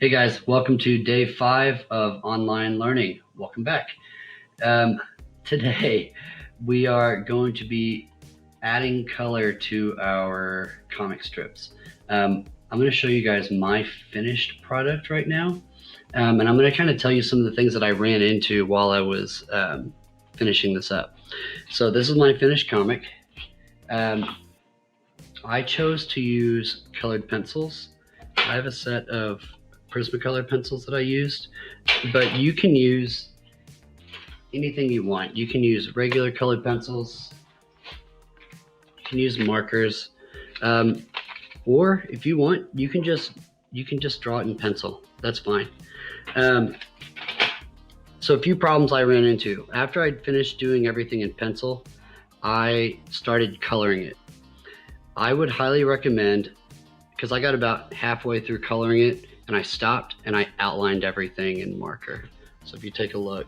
Hey guys, welcome to day 5 of online learning. Welcome back. Um, Today we are going to be adding color to our comic strips. I'm going to show you guys my finished product right now, and I'm going to kind of tell you some of the things that I ran into while I was finishing this up. So this is my finished comic. Um, I chose to use colored pencils. I have a set of Prismacolor pencils that I used, but you can use anything you want. You can use regular colored pencils, you can use markers, or if you want, you can just draw it in pencil. That's fine. Um, so a few problems I ran into after I'd finished doing everything in pencil, I started coloring it. I would highly recommend, because I got about halfway through coloring it and I stopped and I outlined everything in marker. So if you take a look,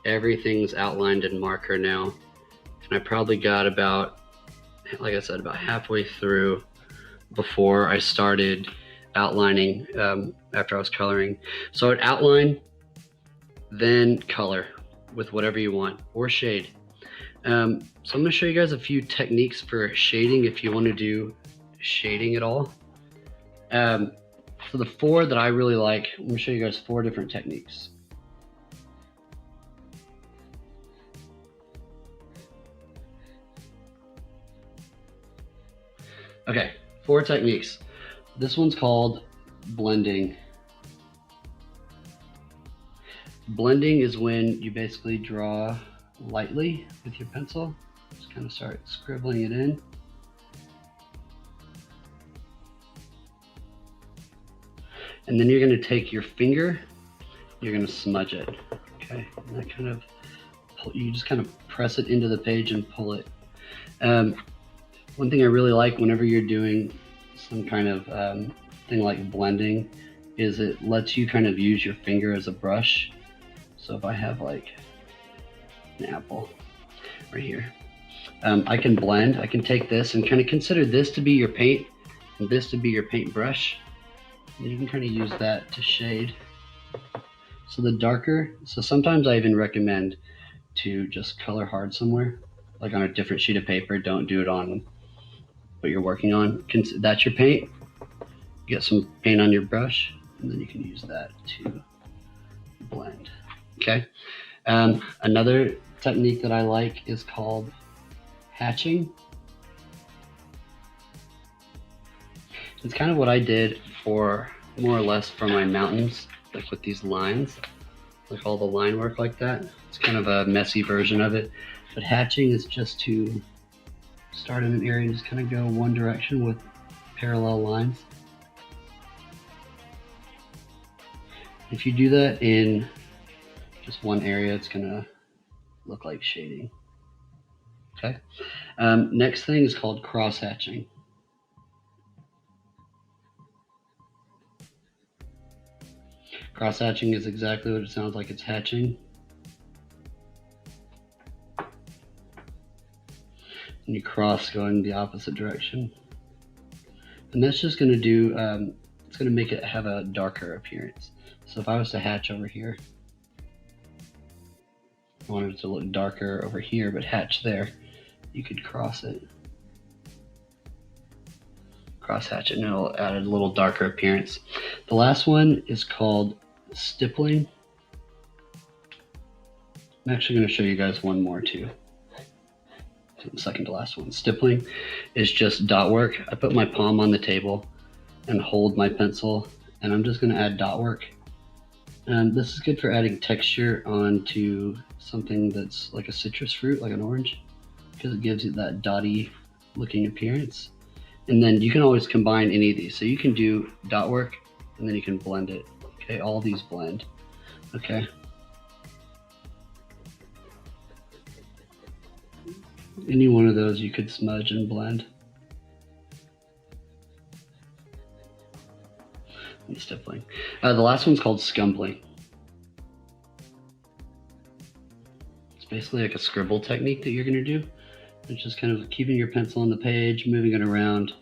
everything's outlined in marker now. And I probably got about, like I said, about halfway through before I started outlining after I was coloring. So I'd outline, then color with whatever you want, or shade. So I'm going to show you guys a few techniques for shading if you want to do shading at all. So the 4 that I really like, I'm going to show you guys 4 different techniques. Okay, 4 techniques. This one's called blending. Blending is when you basically draw lightly with your pencil. Just kind of start scribbling it in. And then you're going to take your finger, you're going to smudge it. Okay, and that kind of, you just kind of press it into the page and pull it. One thing I really like whenever you're doing some kind of thing like blending is it lets you kind of use your finger as a brush. So if I have like an apple right here, I can blend. I can take this and kind of consider this to be your paint and this to be your paintbrush. And you can kind of use that to shade. So the darker, so sometimes I even recommend to just color hard somewhere, like on a different sheet of paper. Don't do it on what you're working on. That's your paint. You get some paint on your brush, and then you can use that to blend. Okay. Another technique that I like is called hatching. It's kind of what I did for more or less for my mountains, like with these lines, like all the line work like that. It's kind of a messy version of it, but hatching is just to start in an area and just kind of go one direction with parallel lines. If you do that in just one area, it's gonna look like shading. Okay. Next thing is called cross hatching. Cross hatching is exactly what it sounds like. It's hatching. And you cross going the opposite direction. And that's just going to do, it's going to make it have a darker appearance. So if I was to hatch over here, I wanted it to look darker over here, but hatch there, you could cross it. Cross hatch it and it'll add a little darker appearance. The last one is called stippling. I'm actually going to show you guys one more too. The second to last one. Stippling is just dot work. I put my palm on the table and hold my pencil, and I'm just going to add dot work. And this is good for adding texture onto something that's like a citrus fruit, like an orange, because it gives you that dotty looking appearance. And then you can always combine any of these. So you can do dot work and then you can blend it. Okay, all these blend. Okay. Any one of those you could smudge and blend. And stippling. The last one's called scumbling. It's basically like a scribble technique that you're going to do. It's just kind of keeping your pencil on the page, moving it around.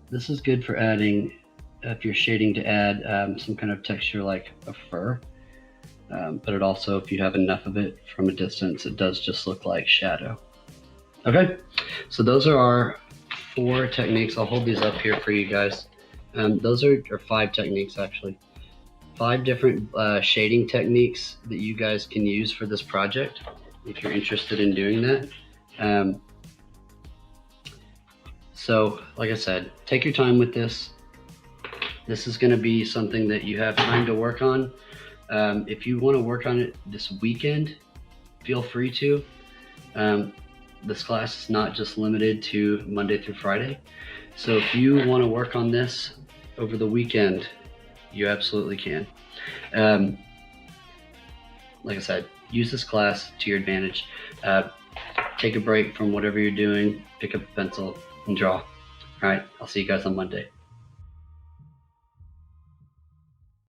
This is good for adding if you're shading to add some kind of texture like a fur. But it also, if you have enough of it from a distance, it does just look like shadow. Okay, so those are our 4 techniques. I'll hold these up here for you guys. Those are 5 techniques actually. 5 different shading techniques that you guys can use for this project if you're interested in doing that. So like I said, take your time with this. This is going to be something that you have time to work on. If you want to work on it this weekend, feel free to. This class is not just limited to Monday through Friday. So if you want to work on this over the weekend, you absolutely can. Like I said, use this class to your advantage. Take a break from whatever you're doing, pick up a pencil and draw. All right, I'll see you guys on Monday.